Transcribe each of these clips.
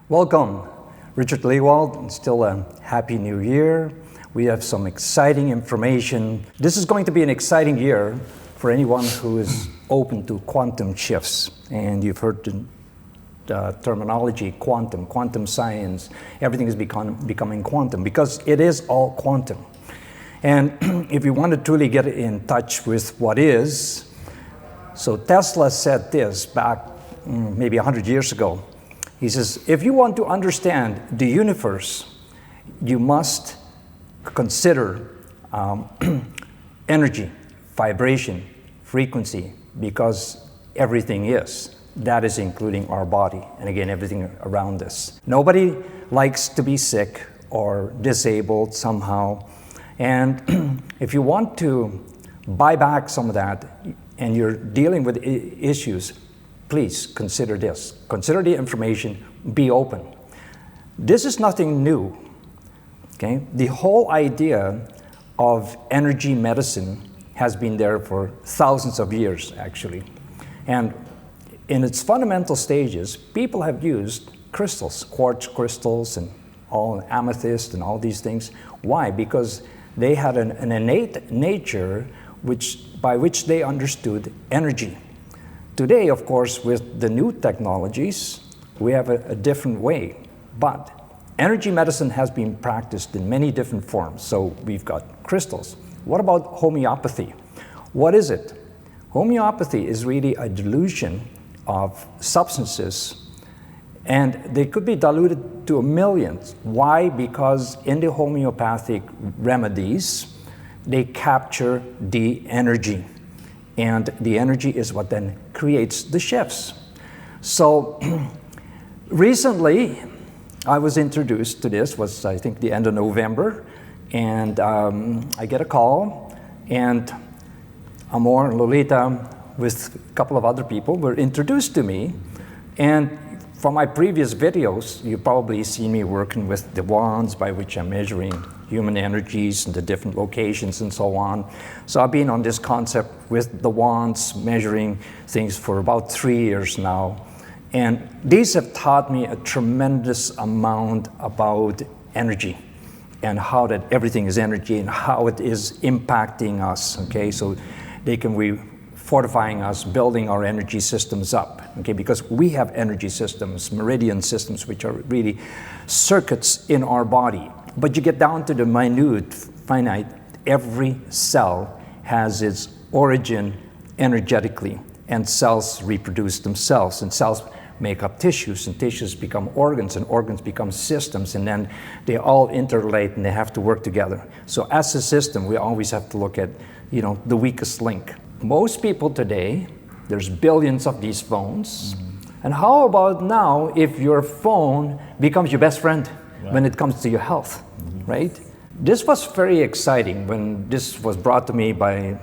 Welcome, Richard Lewald. Still a happy new year. We have some exciting information. This is going to be an exciting year for anyone who is open to quantum shifts. And you've heard the terminology quantum science. Everything is becoming quantum because it is all quantum. And if you want to truly get in touch with what is, so Tesla said this back maybe 100 years ago. He says, if you want to understand the universe, you must consider energy, vibration, frequency, because everything is. That is including our body, and again, everything around us. Nobody likes to be sick or disabled somehow. And if you want to buy back some of that, and you're dealing with issues, please consider this. Consider the information, be open. This is nothing new, okay? The whole idea of energy medicine has been there for thousands of years, actually. And in its fundamental stages, people have used crystals, quartz crystals and all amethyst and all these things. Why? Because they had an innate nature by which they understood energy. Today, of course, with the new technologies, we have a different way. But energy medicine has been practiced in many different forms. So we've got crystals. What about homeopathy? What is it? Homeopathy is really a dilution of substances, and they could be diluted to a million. Why? Because in the homeopathic remedies, they capture the energy. And the energy is what then creates the shifts. So recently, I was introduced to this, was I think the end of November, and I get a call, and Amore and Lolita with a couple of other people were introduced to me. And from my previous videos, you probably see me working with the wands by which I'm measuring human energies in the different locations and so on. So I've been on this concept with the wands, measuring things for about 3 years now. And these have taught me a tremendous amount about energy and how that everything is energy and how it is impacting us, okay? So they can be fortifying us, building our energy systems up, okay? Because we have energy systems, meridian systems, which are really circuits in our body. But you get down to the minute, finite, every cell has its origin energetically, and cells reproduce themselves, and cells make up tissues, and tissues become organs, and organs become systems, and then they all interrelate and they have to work together. So as a system, we always have to look at, the weakest link. Most people today, there's billions of these phones, and how about now if your phone becomes your best friend when it comes to your health, right? This was very exciting when this was brought to me by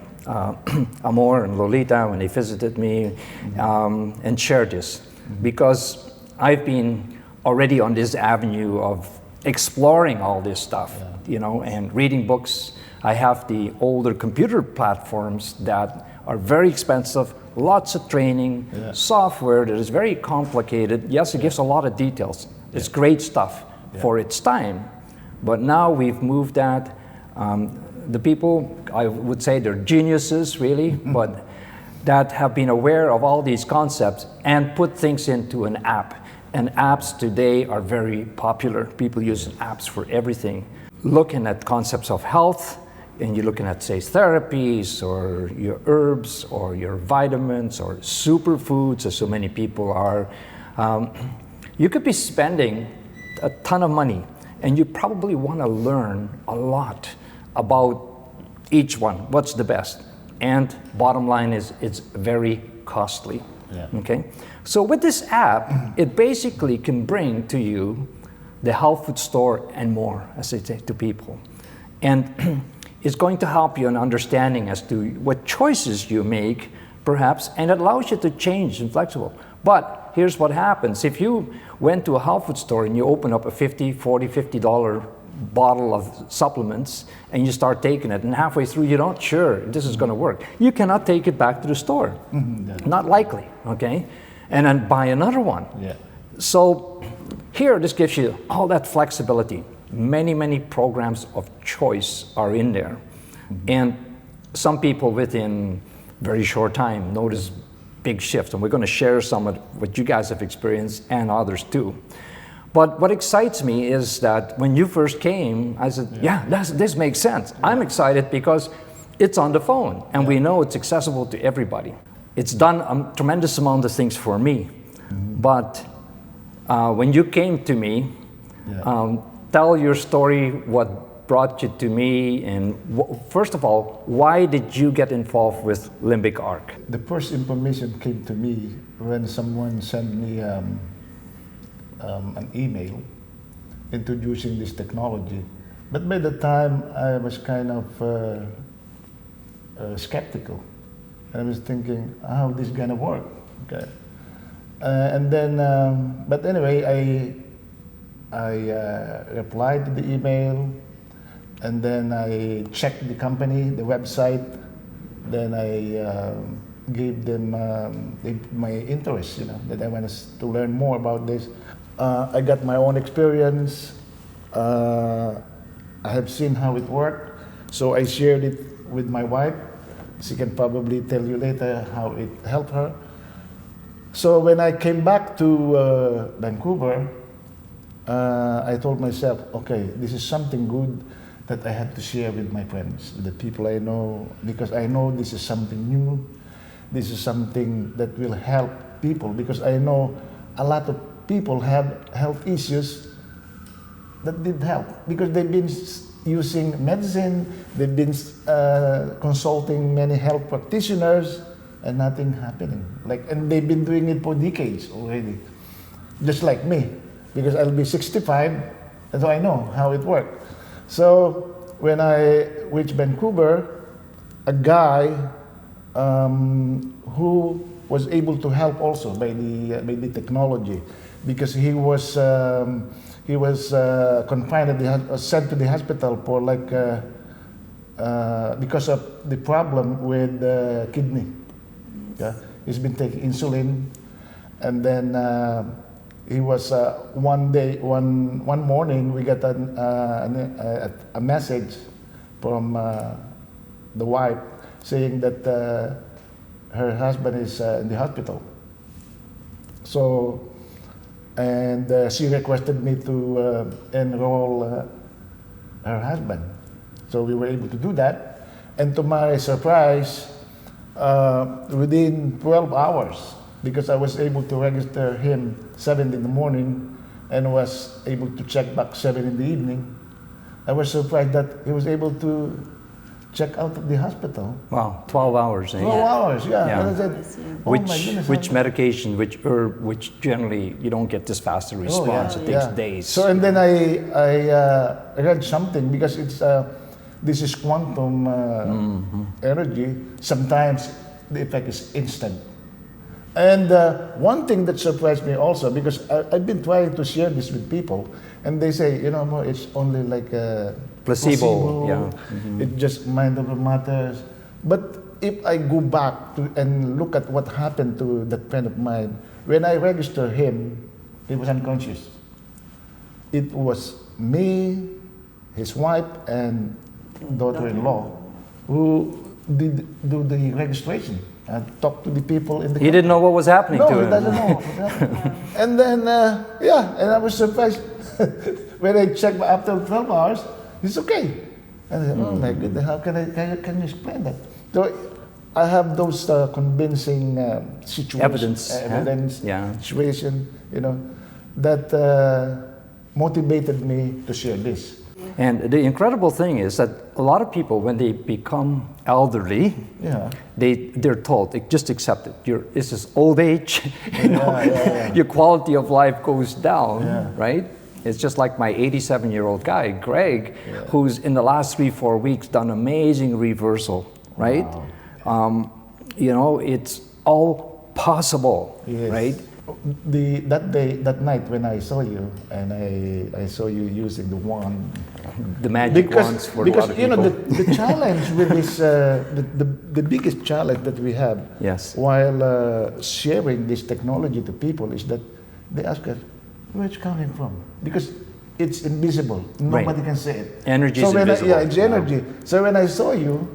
Amore and Lolita when they visited me and shared this, because I've been already on this avenue of exploring all this stuff, and reading books. I have the older computer platforms that are very expensive, lots of training, software that is very complicated. Yes, it gives a lot of details. It's great stuff for its time. But now we've moved that. The people, I would say they're geniuses, really, but that have been aware of all these concepts and put things into an app. And apps today are very popular. People use apps for everything. Looking at concepts of health, and you're looking at, say, therapies, or your herbs, or your vitamins, or superfoods, as so many people are. You could be spending a ton of money, and you probably want to learn a lot about each one, what's the best. And bottom line is, it's very costly, okay? So with this app, it basically can bring to you the health food store and more, as I say to people. And it's going to help you in understanding as to what choices you make, perhaps, and it allows you to change and flexible. But here's what happens. If you went to a health food store and you open up a $40, $50 bottle of supplements and you start taking it, and halfway through you're not sure this is going to work, you cannot take it back to the store. Not likely, okay? And then buy another one. So Here, this gives you all that flexibility. Many programs of choice are in there. And some people within very short time notice big shifts. And we're going to share some of what you guys have experienced and others too. But what excites me is that when you first came, I said, this makes sense. I'm excited because it's on the phone and we know it's accessible to everybody. It's done a tremendous amount of things for me. But when you came to me, tell your story, what brought you to me, and first of all, why did you get involved with Limbic Arc? The first information came to me when someone sent me an email introducing this technology. But by the time I was kind of skeptical. I was thinking, how this gonna work? Okay. And then, but anyway, I replied to the email, and then I checked the company, the website. Then I gave them my interest, that I wanted to learn more about this. I got my own experience. I have seen how it worked, so I shared it with my wife. She can probably tell you later how it helped her. So when I came back to Vancouver, I told myself, okay, this is something good that I have to share with my friends, with the people I know, because I know this is something new. This is something that will help people, because I know a lot of people have health issues that did help, because they've been using medicine, they've been consulting many health practitioners, and nothing happening. And they've been doing it for decades already, just like me, because I'll be 65, and so I know how it worked. So when I reached Vancouver, a guy who was able to help also by the technology, because he was confined sent to the hospital for because of the problem with the kidney. Yeah? He's been taking insulin, and then he was one morning we got a message from the wife saying that her husband is in the hospital. So, and she requested me to enroll her husband. So we were able to do that. And to my surprise, within 12 hours, because I was able to register him 7 in the morning and was able to check back 7 in the evening, I was surprised that he was able to check out of the hospital. Wow, 12 hours. 12 hours, yeah. And I said, oh which, my goodness. Which medication, which herb, which generally you don't get this faster response. It takes days. So, and then I read something, because it's this is quantum energy. Sometimes the effect is instant. And one thing that surprised me also, because I've been trying to share this with people, and they say, it's only like a placebo. Yeah. It's just mind over matters. But if I go back and look at what happened to that friend of mine, when I registered him, he was unconscious. It was me, his wife, and daughter-in-law who did do the registration and talk to the people in the He didn't know what was happening to him. No, he doesn't know. And then, and I was surprised when I checked after 12 hours, it's okay. And I said, oh my goodness, how can you explain that? So I have those convincing situations, evidence, situation, that motivated me to share this. And the incredible thing is that a lot of people, when they become elderly, they're told, just accept it. This is old age. Your quality of life goes down, right? It's just like my 87-year-old guy, Greg, who's in the last 3-4 weeks done amazing reversal, right? Wow. It's all possible, right? That night when I saw you, and I saw you using the wand, the magic wands for a lot of people. The challenge with this, the biggest challenge that we have while sharing this technology to people is that they ask us, where it's coming from? Because it's invisible. Nobody can see it. Energy so is when invisible. it's energy. So when I saw you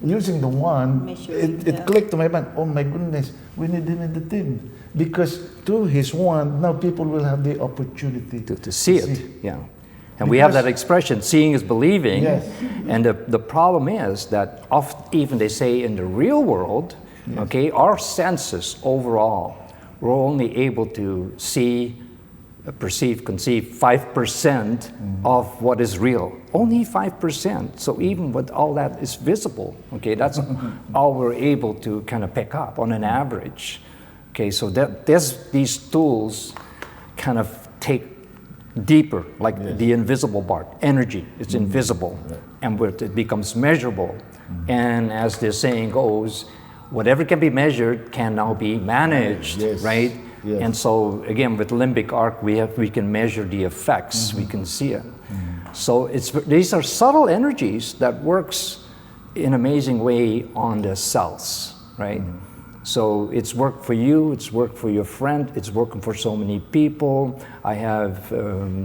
using the wand, Measuring, it clicked to my mind, oh my goodness, we need him in the team. Because through his wand, now people will have the opportunity to see it. Yeah. And we have that expression, seeing is believing. Yes. And the problem is that even they say in the real world, okay, our senses overall, we're only able to see, perceive, conceive 5% of what is real. Only 5%. So even with all that is visible, okay, that's all we're able to kind of pick up on an average. Okay, so these tools kind of take deeper, like the invisible part, energy, it's invisible, and it becomes measurable. And as the saying goes, whatever can be measured can now be managed, right? Yes. And so again, with limbic arc, we can measure the effects, we can see it. So these are subtle energies that works in an amazing way on the cells, right? So it's worked for you, it's worked for your friend, it's working for so many people. I have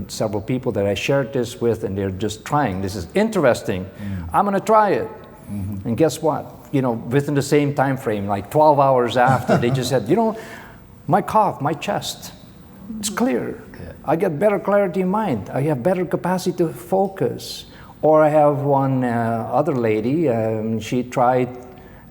several people that I shared this with, and they're just trying. This is interesting. I'm gonna try it. And guess what? You know, within the same time frame, like 12 hours after, they just said, you know, my cough, my chest, it's clear. I get better clarity in mind. I have better capacity to focus. Or I have one other lady, she tried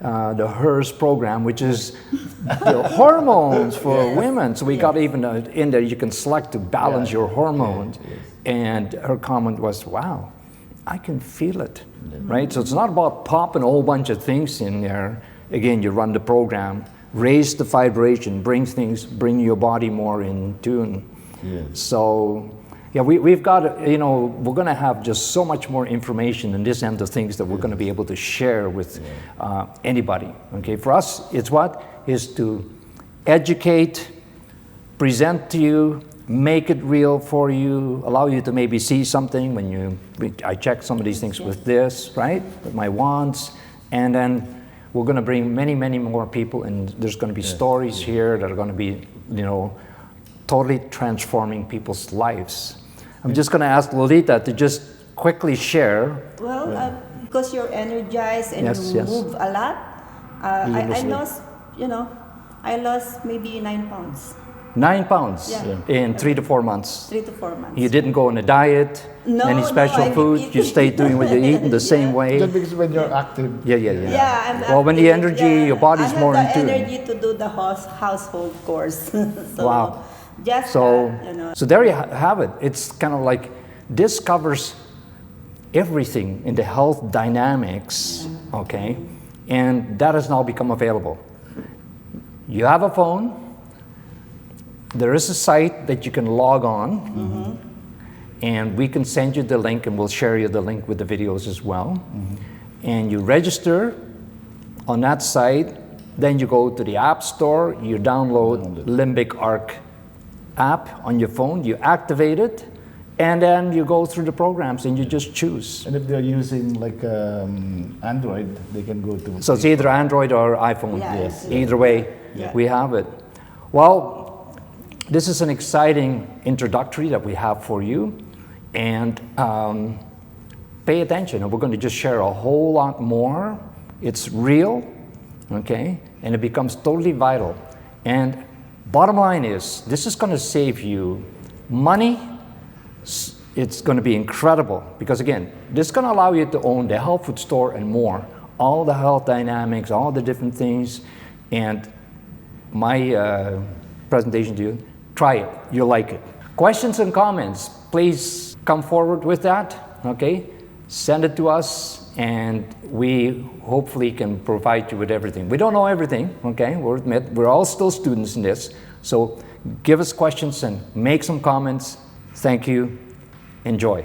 the HERS program, which is the hormones for women. So we got even in there, you can select to balance your hormones. And her comment was, wow, I can feel it, right? So it's not about popping a whole bunch of things in there. Again, you run the program, raise the vibration, bring your body more in tune. So yeah, we've got, you know, we're going to have just so much more information in this end of things that we're going to be able to share with anybody. Okay, for us, it's what? Is to educate, present to you, make it real for you, allow you to maybe see something when I check some of these things with this, right? With my wands. And then we're going to bring many, many more people, and there's going to be stories here that are going to be, you know, totally transforming people's lives. I'm just going to ask Lolita to just quickly share. Well, because you're energized and you move a lot, I lost, you know, I lost maybe 9 pounds. 9 pounds in 3 to 4 months. 3 to 4 months. You didn't go on a diet, any special food, you stayed doing what you're eating the same way. Just because when you're active. Yeah, well, when the energy, your body's more in tune. I have the energy to do the household chores. So wow. Just so, you know. So there you have it. It's kind of like, this covers everything in the health dynamics, okay? And that has now become available. You have a phone. There is a site that you can log on, and we can send you the link, and we'll share you the link with the videos as well. And you register on that site, then you go to the App Store, you download Limbic Arc app on your phone, you activate it, and then you go through the programs and you just choose. And if they're using like Android, they can go to... So it's either Android or iPhone. Either way, we have it. Well, this is an exciting introductory that we have for you, and pay attention. We're going to just share a whole lot more. It's real, okay, and it becomes totally vital. And bottom line is, this is going to save you money. It's going to be incredible, because again, this is going to allow you to own the health food store and more, all the health dynamics, all the different things. And my presentation to you, try it, you'll like it. Questions and comments, please come forward with that, okay? Send it to us, and we hopefully can provide you with everything. We don't know everything, okay? We're all still students in this. So give us questions and make some comments. Thank you. Enjoy.